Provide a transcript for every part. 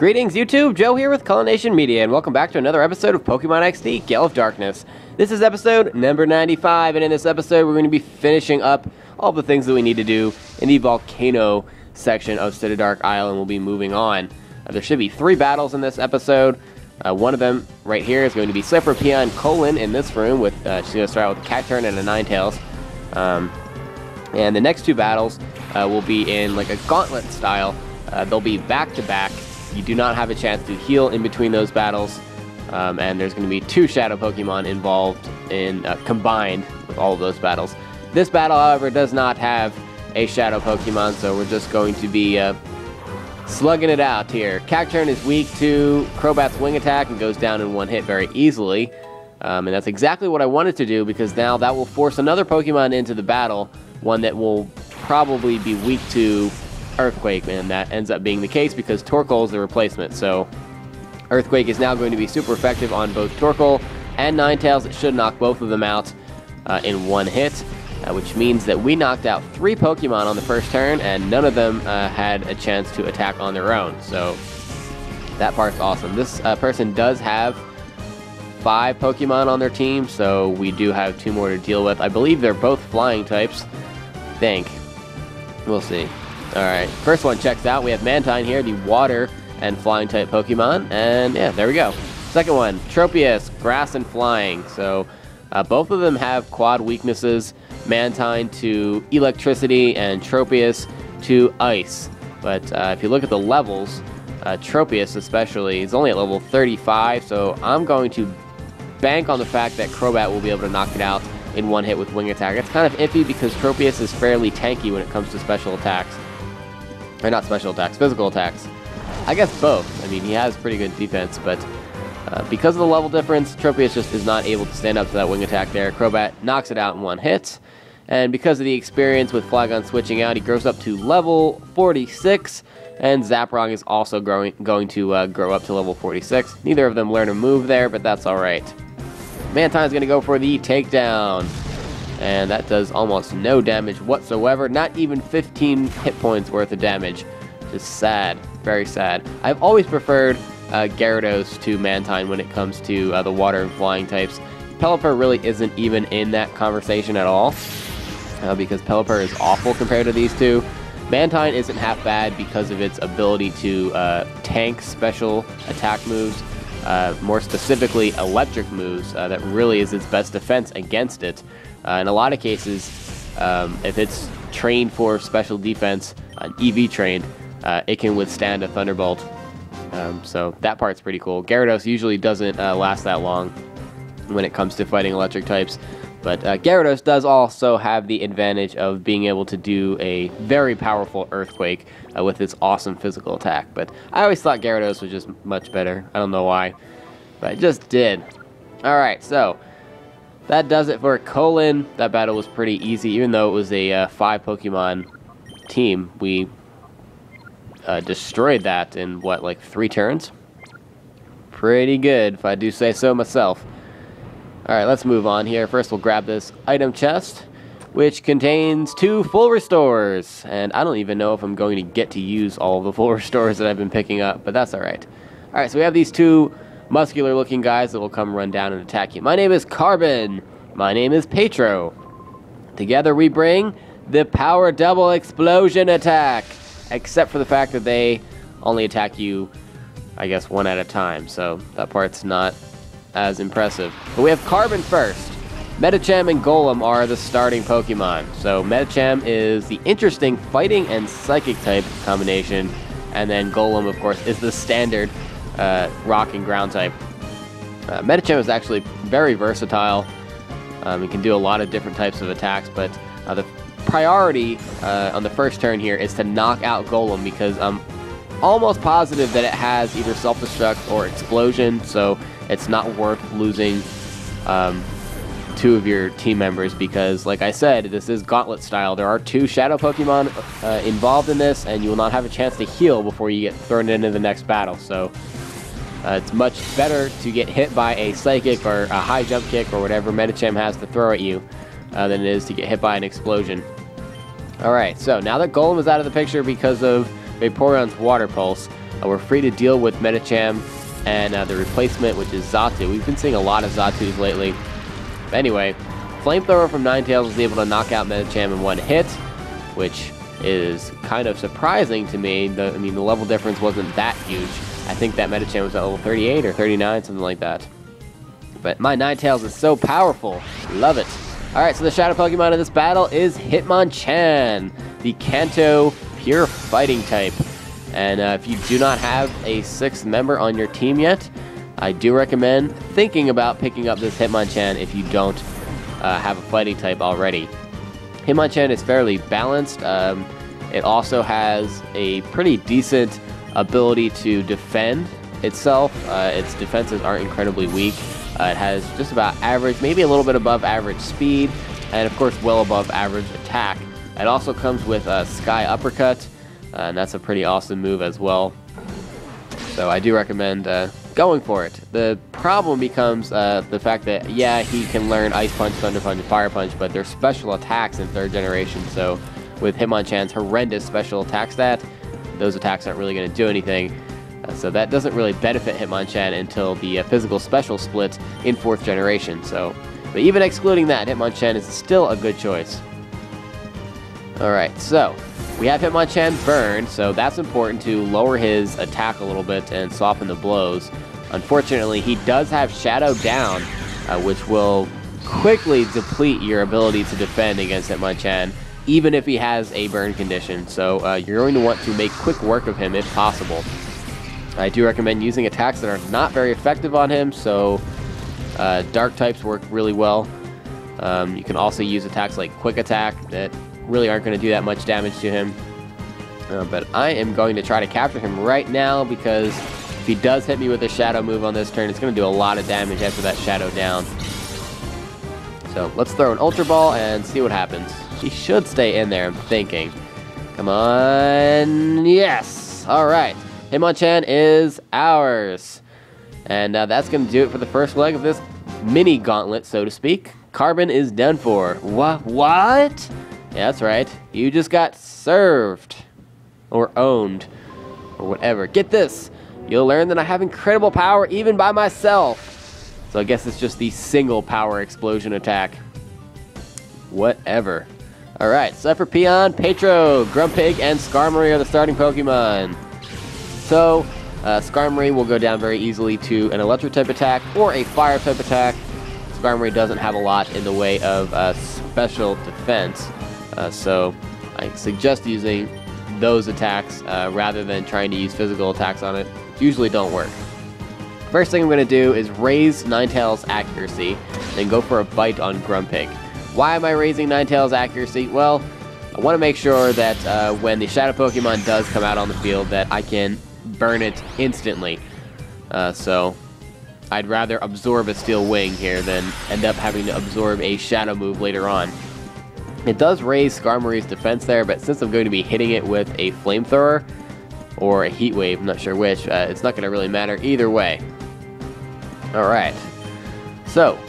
Greetings YouTube, Joe here with Culination Media, and welcome back to another episode of Pokemon XD, Gale of Darkness. This is episode number 95, and in this episode we're going to be finishing up all the things that we need to do in the Volcano section of Dark Isle, and we'll be moving on. There should be 3 battles in this episode. One of them right here is going to be Slipper, Peon, Colon in this room, with she's going to start out with a Cacturn and a Ninetales. And the next 2 battles will be in like a gauntlet style. They'll be back-to-back. You do not have a chance to heal in between those battles, and there's going to be 2 Shadow Pokemon involved in combined with all of those battles. This battle, however, does not have a Shadow Pokemon, so we're just going to be slugging it out here. Cacturn is weak to Crobat's Wing Attack and goes down in one hit very easily, and that's exactly what I wanted to do, because now that will force another Pokemon into the battle, one that will probably be weak to Earthquake, and that ends up being the case because Torkoal is the replacement. So Earthquake is now going to be super effective on both Torkoal and Ninetales. It should knock both of them out in one hit, which means that we knocked out 3 Pokemon on the first turn, and none of them had a chance to attack on their own. So that part's awesome. This person does have 5 Pokemon on their team, so we do have 2 more to deal with. I believe they're both flying types. I think. We'll see. Alright, first one checks out. We have Mantine here, the water and flying type Pokemon, and yeah, there we go. Second one, Tropius, grass and flying. So both of them have quad weaknesses, Mantine to electricity and Tropius to ice. But if you look at the levels, Tropius especially is only at level 35, so I'm going to bank on the fact that Crobat will be able to knock it out in one hit with Wing Attack. It's kind of iffy because Tropius is fairly tanky when it comes to special attacks. Or not special attacks, physical attacks. I guess both. I mean, he has pretty good defense, but because of the level difference, Tropius just is not able to stand up to that Wing Attack there. Crobat knocks it out in one hit, and because of the experience with Flygon switching out, he grows up to level 46, and Zaprong is also going to grow up to level 46. Neither of them learn a move there, but that's alright. Mantine's going to go for the takedown, and that does almost no damage whatsoever, not even 15 hit points worth of damage. Just sad, very sad. I've always preferred Gyarados to Mantine when it comes to the water and flying types. Pelipper really isn't even in that conversation at all, because Pelipper is awful compared to these two. Mantine isn't half bad because of its ability to tank special attack moves, more specifically electric moves. That really is its best defense against it. In a lot of cases, if it's trained for special defense, EV trained, it can withstand a Thunderbolt. So that part's pretty cool. Gyarados usually doesn't last that long when it comes to fighting electric types, but Gyarados does also have the advantage of being able to do a very powerful Earthquake with its awesome physical attack. But I always thought Gyarados was just much better. I don't know why, but I just did. Alright, so that does it for Colon. That battle was pretty easy, even though it was a 5 Pokemon team. We destroyed that in, what, like 3 turns? Pretty good, if I do say so myself. Alright, let's move on here. First, we'll grab this item chest, which contains 2 full restores. And I don't even know if I'm going to get to use all of the full restores that I've been picking up, but that's alright. Alright, so we have these 2 muscular looking guys that will come run down and attack you. My name is Karbon. My name is Petro. Together we bring the Power Double Explosion Attack. Except for the fact that they only attack you, I guess, 1 at a time. So that part's not as impressive. But we have Karbon first. Medicham and Golem are the starting Pokemon. So Medicham is the interesting fighting and psychic type combination. And then Golem, of course, is the standard rock and ground type. Medicham is actually very versatile. It can do a lot of different types of attacks, but the priority on the first turn here is to knock out Golem, because I'm almost positive that it has either Self-Destruct or Explosion, so it's not worth losing 2 of your team members, because, like I said, this is Gauntlet style. There are 2 Shadow Pokemon involved in this, and you will not have a chance to heal before you get thrown into the next battle, so it's much better to get hit by a Psychic or a high jump kick or whatever Medicham has to throw at you than it is to get hit by an Explosion. Alright, so now that Golem is out of the picture because of Vaporeon's Water Pulse, we're free to deal with Medicham and the replacement, which is Xatu. We've been seeing a lot of Zatus lately. But anyway, Flamethrower from Ninetales was able to knock out Medicham in one hit, which is kind of surprising to me. I mean, the level difference wasn't that huge. I think that Medicham was at level 38 or 39, something like that. But my Ninetales is so powerful. Love it. Alright, so the Shadow Pokemon in this battle is Hitmonchan, the Kanto Pure Fighting type. And if you do not have a 6th member on your team yet, I do recommend thinking about picking up this Hitmonchan if you don't have a fighting type already. Hitmonchan is fairly balanced. It also has a pretty decent ability to defend itself. Its defenses aren't incredibly weak. It has just about average, maybe a little bit above average speed, and of course well above average attack. It also comes with a Sky Uppercut, and that's a pretty awesome move as well. So I do recommend going for it. The problem becomes the fact that, yeah, he can learn Ice Punch, Thunder Punch, and Fire Punch, but they're special attacks in 3rd generation, so with Hitmonchan's horrendous special attack stat, those attacks aren't really going to do anything. So that doesn't really benefit Hitmonchan until the physical special split in 4th generation. So, but even excluding that, Hitmonchan is still a good choice. Alright, so we have Hitmonchan burned, so that's important to lower his attack a little bit and soften the blows. Unfortunately, he does have Shadow Down, which will quickly deplete your ability to defend against Hitmonchan, even if he has a burn condition. So you're going to want to make quick work of him if possible. I do recommend using attacks that are not very effective on him, so dark types work really well. You can also use attacks like Quick Attack that really aren't going to do that much damage to him. But I am going to try to capture him right now, because if he does hit me with a Shadow move on this turn, it's going to do a lot of damage after that Shadow Down. So let's throw an Ultra Ball and see what happens. He should stay in there, I'm thinking. Come on. Yes! Alright. Hitmonchan is ours. And that's going to do it for the first leg of this mini gauntlet, so to speak. Karbon is done for. What? Yeah, that's right. You just got served. Or owned. Or whatever. Get this. You'll learn that I have incredible power even by myself. So I guess it's just the single power explosion attack. Whatever. Alright, so for Karbon, Petro, Grumpig, and Skarmory are the starting Pokemon. So, Skarmory will go down very easily to an Electric-type attack or a Fire-type attack. Skarmory doesn't have a lot in the way of special defense, so I suggest using those attacks rather than trying to use physical attacks on it. Usually don't work. First thing I'm going to do is raise Ninetales' accuracy, then go for a bite on Grumpig. Why am I raising Ninetales' accuracy? Well, I want to make sure that when the Shadow Pokemon does come out on the field that I can burn it instantly. So I'd rather absorb a Steel Wing here than end up having to absorb a Shadow move later on. It does raise Skarmory's defense there, but since I'm going to be hitting it with a Flamethrower or a Heat Wave, I'm not sure which, it's not going to really matter either way. Alright, so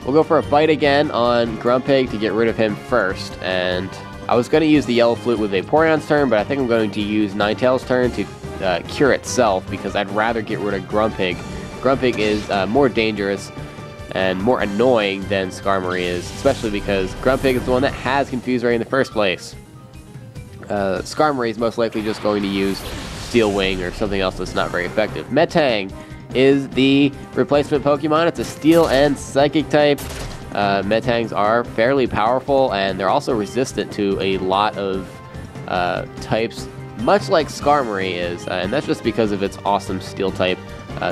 we'll go for a bite again on Grumpig to get rid of him first, and I was going to use the Yellow Flute with Vaporeon's turn, but I think I'm going to use Ninetales' turn to cure itself, because I'd rather get rid of Grumpig. Grumpig is more dangerous and more annoying than Skarmory is, especially because Grumpig is the one that has Confuse Ray in the first place. Skarmory is most likely just going to use Steel Wing or something else that's not very effective. Metang is the replacement Pokemon. It's a Steel and Psychic type. Metangs are fairly powerful, and they're also resistant to a lot of types, much like Skarmory is, and that's just because of its awesome Steel type.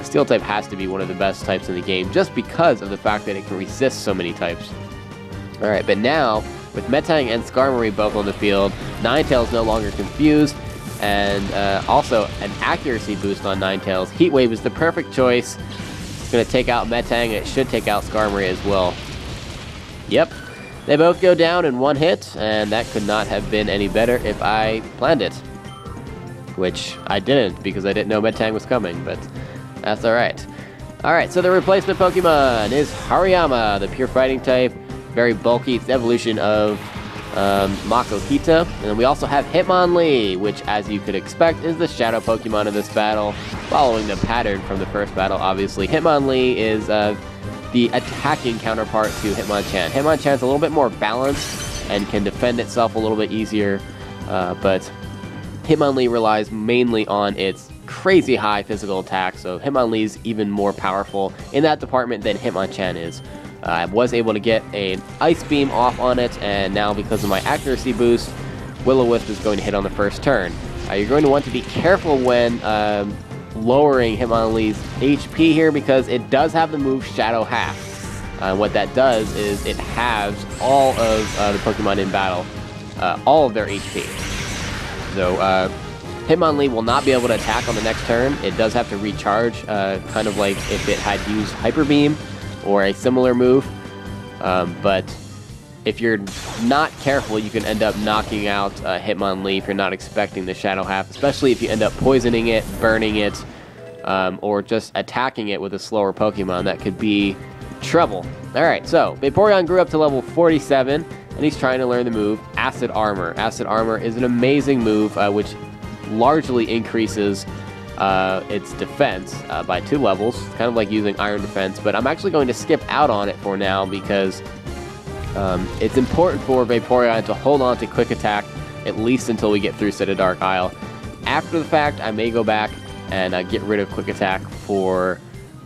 Steel type has to be one of the best types in the game, just because of the fact that it can resist so many types. Alright, but now, with Metang and Skarmory both on the field, Ninetales no longer confused, and also an accuracy boost on Ninetales. Heat Wave is the perfect choice. It's going to take out Metang, and it should take out Skarmory as well. Yep, they both go down in one hit, and that could not have been any better if I planned it. Which I didn't, because I didn't know Metang was coming, but that's alright. Alright, so the replacement Pokemon is Hariyama, the pure fighting type. Very bulky. It's the evolution of Makuhita, and then we also have Hitmonlee, which, as you could expect, is the shadow Pokemon in this battle, following the pattern from the first battle, obviously. Hitmonlee is the attacking counterpart to Hitmonchan. Hitmonchan's a little bit more balanced and can defend itself a little bit easier, but Hitmonlee relies mainly on its crazy high physical attack, so Hitmonlee's even more powerful in that department than Hitmonchan is. I was able to get an Ice Beam off on it, and now because of my accuracy boost, Will-O-Wisp is going to hit on the first turn. You're going to want to be careful when lowering Hitmonlee's HP here, because it does have the move Shadow Half. What that does is it halves all of the Pokemon in battle, all of their HP. So Hitmonlee will not be able to attack on the next turn. It does have to recharge, kind of like if it had used Hyper Beam or a similar move, but if you're not careful, you can end up knocking out Hitmonlee if you're not expecting the Shadow Half, especially if you end up poisoning it, burning it, or just attacking it with a slower Pokemon. That could be trouble. Alright, so Vaporeon grew up to level 47, and he's trying to learn the move Acid Armor. Acid Armor is an amazing move, which largely increases its defense by 2 levels, kind of like using Iron Defense, but I'm actually going to skip out on it for now because it's important for Vaporeon to hold on to Quick Attack at least until we get through City Dark Isle. After the fact, I may go back and get rid of Quick Attack for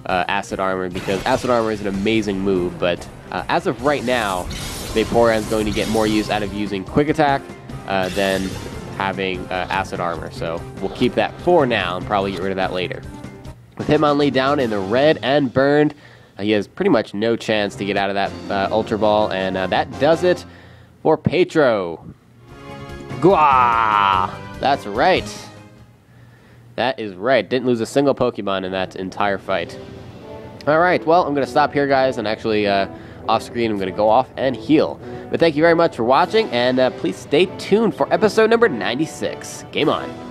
Acid Armor, because Acid Armor is an amazing move, but as of right now, Vaporeon's going to get more use out of using Quick Attack than having Acid Armor, so we'll keep that for now and probably get rid of that later. With Hitmonlee down in the red and burned, he has pretty much no chance to get out of that Ultra Ball, and that does it for Petro. Gwa! That's right. That is right. Didn't lose a single Pokemon in that entire fight. Alright, well, I'm going to stop here, guys, and actually off screen I'm going to go off and heal. But thank you very much for watching, and please stay tuned for episode number 96. Game on.